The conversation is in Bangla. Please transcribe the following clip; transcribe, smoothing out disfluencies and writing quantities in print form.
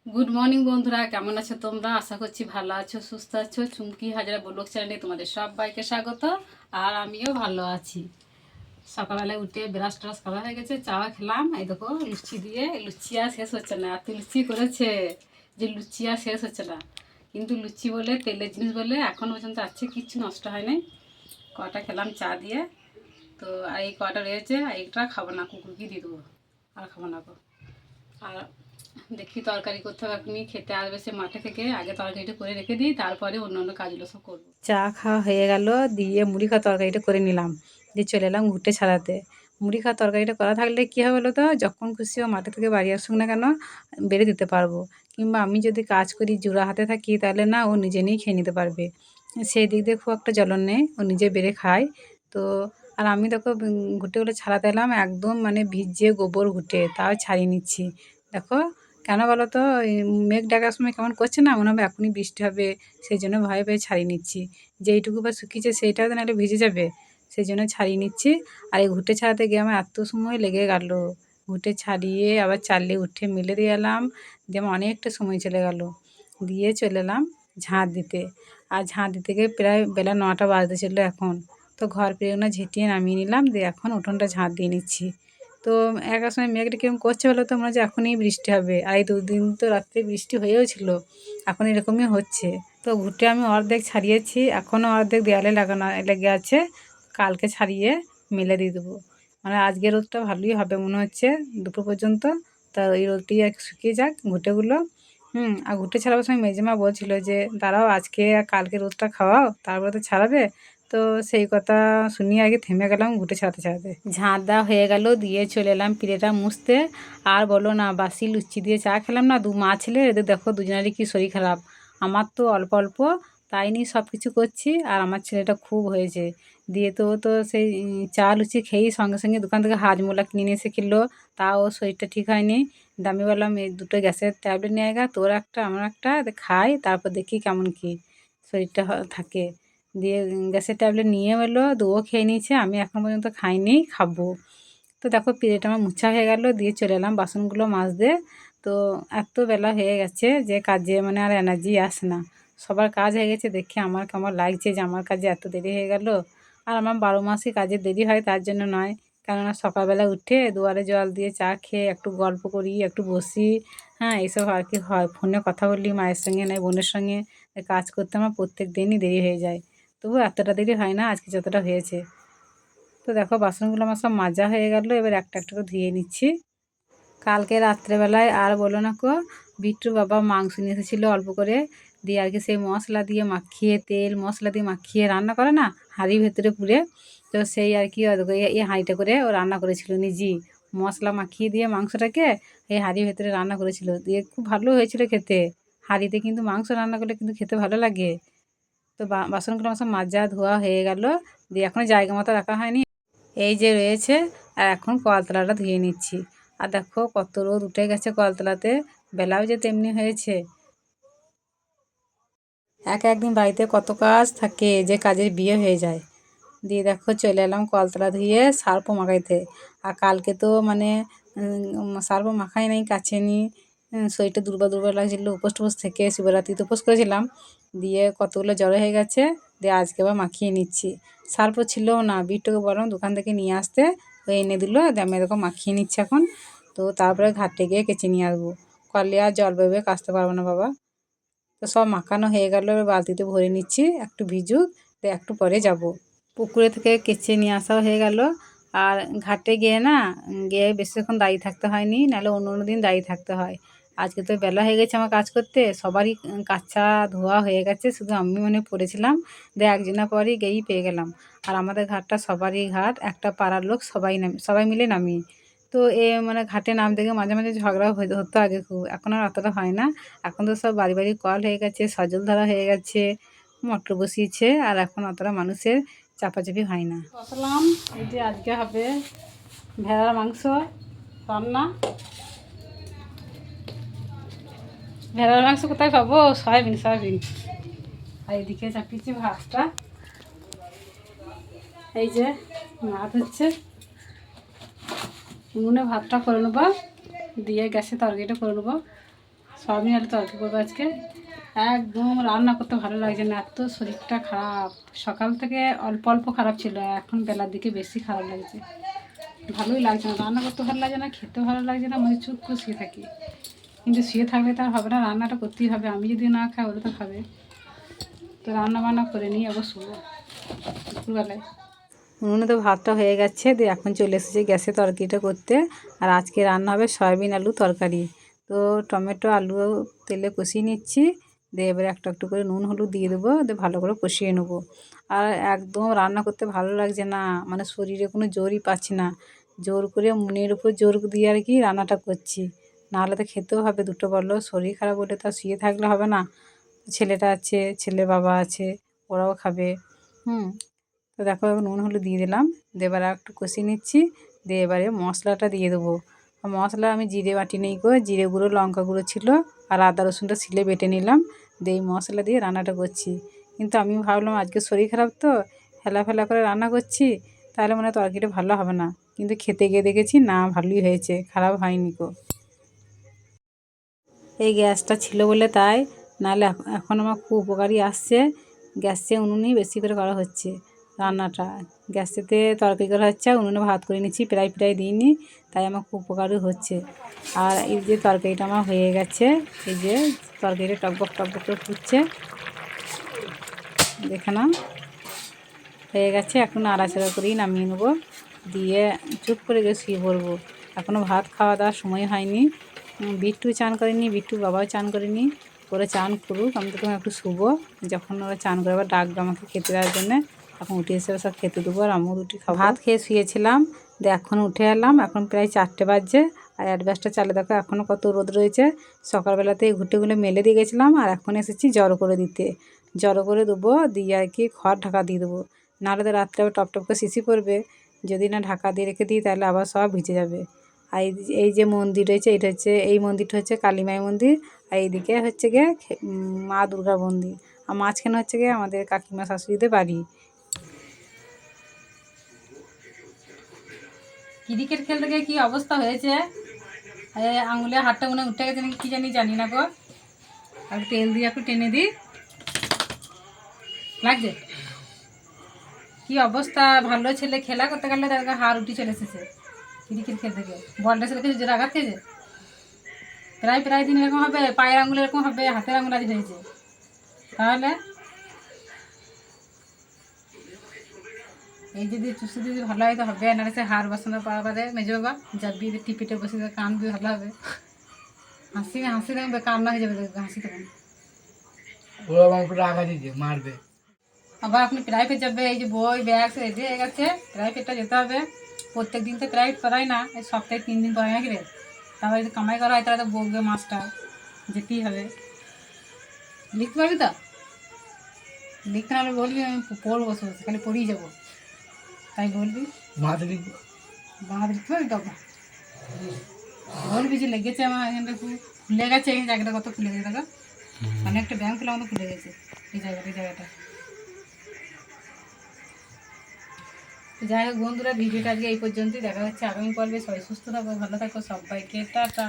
গুড মর্নিং বন্ধুরা, কেমন আছো তোমরা? আশা করছি ভালো আছো, সুস্থ আছো। চুমকি হাজরা ব্লগ চ্যানেলে তোমাদের সবাইকে স্বাগত। আর আমিও ভালো আছি। সকালবেলায় উঠে ব্রাশ ট্রাশ করা হয়ে গেছে, চা খেলাম। এই দেখো লুচি দিয়ে, লুচি আর শেষ হচ্ছে না, এত লুচি করেছে যে লুচি আর শেষ হচ্ছে না। কিন্তু লুচি বলে, তেলের জিনিস বলে এখনও পর্যন্ত আছে, কিচ্ছু নষ্ট হয় নাই। কটা খেলাম চা দিয়ে। তো আর এই কটা রয়েছে, এইটা খাবো না, কুকুরকে দিয়ে দেবো। আর খাবো না গো। আর দেখি তরকারি করতে হবে, আপনি খেতে আসবে সে মাঠে থেকে, আগে তরকারিটা করে রেখে দিই, তারপরে অন্য অন্য কাজগুলো সব করবো। চা খাওয়া হয়ে গেল, দিয়ে মুড়ি খাওয়া তরকারিটা করে নিলাম, দিয়ে চলে এলাম ঘুরতে ছাড়াতে। মুড়ি খাওয়া তরকারিটা করা থাকলে কী হবে বলো তো, যখন খুশি ও মাঠে থেকে বাড়ি আসুক না কেন বেড়ে দিতে পারবো। কিংবা আমি যদি কাজ করি জোড়া হাতে থাকি, তাহলে না ও নিজে নিয়েই খেয়ে নিতে পারবে। সেই দিক দিয়ে খুব একটা জ্বলন নেই, ও নিজে বেড়ে খায়। তো আর আমি দেখো ঘুঁটেগুলো ছাড়াতে এলাম, একদম মানে ভিজে গোবর ঘুঁটে, তাও ছাড়িয়ে নিচ্ছি। দেখো কেন বলো তো, এই মেঘ ডাকার সময় কেমন করছে না, মনে হবে এখনই বৃষ্টি হবে। সেই জন্য ভয়ে ভয়ে ছাড়িয়ে নিচ্ছি। যেইটুকু বা শুকিয়েছে সেইটাও তো নাহলে ভিজে যাবে, সেই জন্য ছাড়িয়ে নিচ্ছি। আর এই ঘুঁটে ছাড়াতে গিয়ে আমার এত সময় লেগে গেল। ঘুঁটে ছাড়িয়ে আবার চালিয়ে উঠে মেলে দিয়ে এলাম, দিয়ে আমার অনেকটা সময় চলে গেল। দিয়ে চলে এলাম ঝাঁট দিতে। আর ঝাঁট দিতে গিয়ে প্রায় বেলা 9টা বাজতে ছিল এখন। তো ঘর পেরোনো ঝেঁটিয়ে নামিয়ে নিলাম, দিয়ে এখন উঠোনটা ঝাঁট দিয়ে নিচ্ছি। তো একার সময় মেঘটা কীরকম করছে বলো তো, মনে হচ্ছে এখনই বৃষ্টি হবে। আর এই দুদিন তো রাত্রে বৃষ্টি হয়েও ছিল, এখন এরকমই হচ্ছে। তো ঘুঁটে আমি অর্ধেক ছাড়িয়েছি, এখনও অর্ধেক দেওয়ালে লাগানো লেগে আছে। কালকে ছাড়িয়ে মেলে দিয়ে দেবো। মানে আজকে রোদটা ভালোই হবে মনে হচ্ছে দুপুর পর্যন্ত। তা এই রোদটি আর শুকিয়ে যাক ঘুঁটেগুলো। আর ঘুঁটে ছাড়াবার সময় মেজেমা বলছিল যে দাঁড়াও, আজকে আর কালকে রোদটা খাওয়াও, তারপরে তো ছাড়াবে। তো সেই কথা শুনিয়ে আগে থেমে গেলাম ঘুঁটে ছাড়াতে ছাড়াতে। ঝাঁট দেওয়া হয়ে গেল, দিয়ে চলে এলাম পিঠেটা মুছতে। আর বলো না, বাসি লুচি দিয়ে চা খেলাম না, মা ছেলে, এদের দেখো দুজনেরই কি শরীর খারাপ। আমার তো অল্প অল্প, তাই নিয়ে সব কিছু করছি, আর আমার ছেলেটা খুব হয়েছে। দিয়ে তো সেই চা লুচি খেয়েই সঙ্গে সঙ্গে দোকান থেকে হাজমোলা কিনে নিয়ে এসে খেলো। তাও ওর শরীরটা ঠিক হয়নি। দামি বললাম এই দুটো গ্যাসের ট্যাবলেট নিয়ে গা, তোর একটা আমার একটা, খাই, তারপর দেখি কেমন কি শরীরটা থাকে। দিয়ে গ্যাসের ট্যাবলেট নিয়ে এলো, দুও খেয়ে নিয়েছে, আমি এখন পর্যন্ত খাইনি, খাবো। তো দেখো পিঠেটা আমার মুছা হয়ে গেল, দিয়ে চলে এলাম বাসনগুলো মাজতে। তো এত বেলা হয়ে গেছে যে কাজে মানে আর এনার্জি আসে না। সবার কাজ হয়ে গেছে দেখে আমার কেমন লাগছে যে আমার কাজে এত দেরি হয়ে গেল। আর আমার 12 মাসই কাজে দেরি হয়, তার জন্য নয়। কেননা সকালবেলা উঠে দুয়ারে জল দিয়ে চা খেয়ে একটু গল্প করি, একটু বসি। হ্যাঁ, এইসব আর কি হয়, ফোনে কথা বলি মায়ের সঙ্গে, নয় বোনের সঙ্গে। কাজ করতে আমার প্রত্যেক দিনই দেরি হয়ে যায়। তবু এতটা দেরি হয় না আজকে যতটা হয়েছে। তো দেখো বাসনগুলো আমার সব মাজা হয়ে গেল, এবার একটা একটা করে ধুয়ে নিচ্ছি। কালকে রাত্রেবেলায় আর বলো না কো, বিট্টুর বাবা মাংস নিয়ে এসেছিলো অল্প করে। দিয়ে আর কি সেই মশলা দিয়ে মাখিয়ে, তেল মশলা দিয়ে মাখিয়ে রান্না করে না হাঁড়ির ভেতরে পুরে। তো সেই আর কি এই হাঁড়িটা করে ও রান্না করেছিল নিজেই। মশলা মাখিয়ে দিয়ে মাংসটাকে এই হাঁড়ির ভেতরে রান্না করেছিল, দিয়ে খুব ভালো হয়েছিল খেতে। হাঁড়িতে কিন্তু মাংস রান্না করলে কিন্তু খেতে ভালো লাগে। তো বাসনগুলো আমার সব মাজা ধোয়া হয়ে গেল, দিয়ে এখনও জায়গা মতো রাখা হয়নি। এই যে রয়েছে, আর এখন কলতলাটা ধুয়ে নিচ্ছি। আর দেখো কত রোদ উঠে গেছে কলতলাতে, বেলাও যে তেমনি হয়েছে। একদিন বাড়িতে কত কাজ থাকে যে কাজের বিয়ে হয়ে যায়। দিয়ে দেখো চলে এলাম কলতলা ধুয়ে সার্ফও মাখাইতে। আর কালকে তো মানে সার্ফও মাখাই নাই, কাছে নি। শরীরটা দুর্বল দুর্বল লাগছিলো, উপোস টুপোস থেকে শিবরাত্রিতে উপোস করেছিলাম। দিয়ে কতগুলো জড়ো হয়ে গেছে, দিয়ে আজকে আবার মাখিয়ে নিচ্ছি। সার্ফও ছিলও না, বিট্টুকে বললাম দোকান থেকে নিয়ে আসতে, ও এনে দিল, দিয়ে আমি এরকম মাখিয়ে নিচ্ছি এখন। তো তারপরে ঘাটে গিয়ে কেচে নিয়ে আসবো, কলে আর জল বেবে কাচতে পারবো না বাবা। তো সব মাখানো হয়ে গেল, এবার বালতিতে ভরে নিচ্ছি, একটু ভিজুক, তো একটু পরে যাব। পুকুরে থেকে কেচে নিয়ে আসাও হয়ে গেল। আর ঘাটে গিয়ে না, গিয়ে বেশিক্ষণ দাঁড়িয়ে থাকতে হয়নি, নাহলে অন্য অন্য দিন দাঁড়িয়ে থাকতে হয়। আজকে তো বেলা হয়ে গেছে আমার কাজ করতে, সবারই কাচা ধোয়া হয়ে গেছে, শুধু আমি মনে পড়েছিলাম। দিয়ে একজনের পরই গিয়েই পেয়ে গেলাম। আর আমাদের ঘাটটা সবারই ঘাট, একটা পাড়ার লোক সবাই মিলে নামি। তো মানে ঘাটে নামতে গিয়ে মাঝে মাঝে ঝগড়া হতো আগে খুব, এখন আর অতটা হয় না। এখন তো সব বাড়ি বাড়ি কল হয়ে গেছে, সজল ধারা হয়ে গেছে, মোটর বসিয়েছে, আর এখন অতটা মানুষের চাপাচাপি হয় না। বসালাম, এই যে আজকে হবে ভেড়ার মাংস রান্না। ভেড়ার মাংস কোথায় পাবো? Soybean soybean. আর এদিকে চাপিয়েছি ভাতটা। এই যে ভাত হচ্ছে, উনুনে ভাতটা করে নেবো, দিয়ে গ্যাসে তরকারিটা করে নেবো। সয়াবিন আলু তরকারি করবো আজকে। একদম রান্না করতে ভালো লাগছে না, এত শরীরটা খারাপ। সকাল থেকে অল্প অল্প খারাপ ছিল, এখন বেলার দিকে বেশি খারাপ লাগছে। ভালোই লাগছে না, রান্না করতে ভালো লাগছে না, খেতে ভালো লাগছে না, মানে চুপ করে শুয়ে থাকি। কিন্তু শুয়ে থাকলে তো আর হবে না, রান্নাটা করতেই হবে। আমি যদি না খাই ওরা তো খাবে। তো রান্না বান্না করে নিই, আবার শুবো দুপুরবেলায়। উনুনে তো ভাতটা হয়ে গেছে, দিয়ে এখন চলে এসেছে গ্যাসে তরকারিটা করতে। আর আজকে রান্না হবে সয়াবিন আলু তরকারি। তো টমেটো আলু তেলে কষিয়ে নিচ্ছি, দিয়ে এবারে একটু একটু করে নুন হলুদ দিয়ে দেবো, দিয়ে ভালো করে কষিয়ে নেবো। আর একদম রান্না করতে ভালো লাগছে না, মানে শরীরে কোনো জোরই পাচ্ছি না। জোর করে মনের উপর জোর দিয়ে আর কি রান্নাটা করছি। নাহলে তো খেতেও হবে দুটো বললো, শরীর খারাপ হলে তো শুয়ে থাকলে হবে না। ছেলেটা আছে, ছেলে বাবা আছে, ওরাও খাবে। তো দেখো নুন হলুদ দিয়ে দিলাম, দিয়ে এবার একটু কষিয়ে নিচ্ছি। দিয়ে এবারে মশলাটা দিয়ে দেবো। মশলা আমি জিরে বাটি নেই গো, জিরে গুঁড়ো লঙ্কা গুঁড়ো ছিল, আর আদা রসুনটা শিলে বেটে নিলাম, দিয়ে এই মশলা দিয়ে রান্নাটা করছি। কিন্তু আমি ভাবলাম আজকে শরীর খারাপ তো হেলা ফেলা করে রান্না করছি, তাহলে মনে হয় তরকারিটা ভালো হবে না। কিন্তু খেতে গিয়ে দেখেছি না, ভালোই হয়েছে, খারাপ হয়নি গো। এই গ্যাসটা ছিল বলে তাই, নাহলে এখন আমার খুব উপকারী আসছে। গ্যাসে উনুনেই বেশি করে করা হচ্ছে রান্নাটা। গ্যাসেতে তরকারি করা হচ্ছে, উনুনে ভাত করে নিচ্ছি, প্রায় প্রায় দিইনি, তাই আমার খুব উপকারই হচ্ছে। আর এই যে তরকারিটা আমার হয়ে গেছে, এই যে তরকারিটা টকবক টকবক করে ফুটছে, দেখে না হয়ে গেছে। এখন নাড়াচাড়া করেই নামিয়ে নেবো, দিয়ে চুপ করে গিয়ে শুয়ে পড়বো। এখনও ভাত খাওয়া দাওয়ার সময় হয়নি। বিট্টু চান করেনি, বিট্টু বাবাও চান করেনি। ওরা চান করুক, আমি তো একটু শুবো। যখন ওরা চান করে আবার ডাকবে আমাকে খেতে দেওয়ার জন্যে, এখন উঠে এসে সব খেতে দেবো, আর আমিও রুটি খাবো। ভাত খেয়ে শুয়েছিলাম, দিয়ে এখন উঠে এলাম, এখন প্রায় 4টে বাজছে। আর অ্যাডভান্সটা চালে দেখো এখনও কত রোদ রয়েছে। সকালবেলাতে ঘুঁটেগুলো মেলে দিয়ে গেছিলাম, আর এখন এসেছি জড়ো করে দিতে। জড়ো করে দেবো, দিয়ে আর কি খড় ঢাকা দিয়ে দেবো, নাহলে তো রাত্রে আবার টপ টপ করে শিশি পড়বে। যদি না ঢাকা দিয়ে রেখে দিই তাহলে আবার সব ভিজে যাবে। আর এই যে মন্দির রয়েছে, এটা হচ্ছে, এই মন্দিরটা হচ্ছে কালীমাই মন্দির, আর এইদিকে হচ্ছে গিয়ে মা দুর্গা মন্দির, আর মাঝখানে হচ্ছে গিয়ে আমাদের কাকিমা শাশুড়িদের বাড়ি। ক্রিকেট খেলতে গিয়ে কী অবস্থা হয়েছে, আঙুলে হাতটা মনে উঠে গেছে নাকি, কী জানি না গো। আর তেল দিয়ে একটু টেনে দিই, লাগছে। কি অবস্থা, ভালো ছেলে খেলা করতে গেলে তাদেরকে হাড় উঠি চলে এসেছে ক্রিকেট খেলতে গিয়ে। বলটা ছেলে কিছু জোরে আঘাত খেয়েছে, প্রায় প্রায় দিন এরকম হবে, পায়ের আঙুল এরকম হবে, হাতের আঙুল আজ হয়েছে। তাহলে এই যদি চুষে যদি ভালো হয় তো হবে, না সে হাড় বসানো পারে মেজো বাবা যাবি টিপিটে বসে কানবি, ভালো হবে। হাসি হাসি দেখবে, কান্না হয়ে যাবে হাসি তখন। আঘাত দিতে মারবে। আবার আপনি প্রাইভেট যাবে, এই যে বই ব্যাগ রেডি হয়ে গেছে, প্রাইভেটটা যেতে হবে। প্রত্যেক দিন তো প্রাইভেট করাই না, এই সপ্তাহে 3 দিন করাই নাকি রে। তারপরে যদি কামাই করা হয় তাহলে তো বকবে মাস্টার, যেতেই হবে। লিখতে পারবি তো? লিখতে না হলে বলবি, আমি পড়বো বসে বসে, খালি পড়েই যাবো, তাই বলবি। বাঁধ লিখতে পারবি তো? বলবি যে লেগেছে আমার এখানটা, খুলে গেছে এই জায়গাটা, কত খুলে গেছে দেখো, অনেকটা ব্যাংক খুলে আমাদের খুলে গেছে এই জায়গাটা। যাই হোক বন্ধুরা, ভিডিওটা আজকে এই পর্যন্তই, দেখা হচ্ছে আগামী পর্বে। সবাই সুস্থ থাকো, ভালো থাকো, সবাইকে টাটা।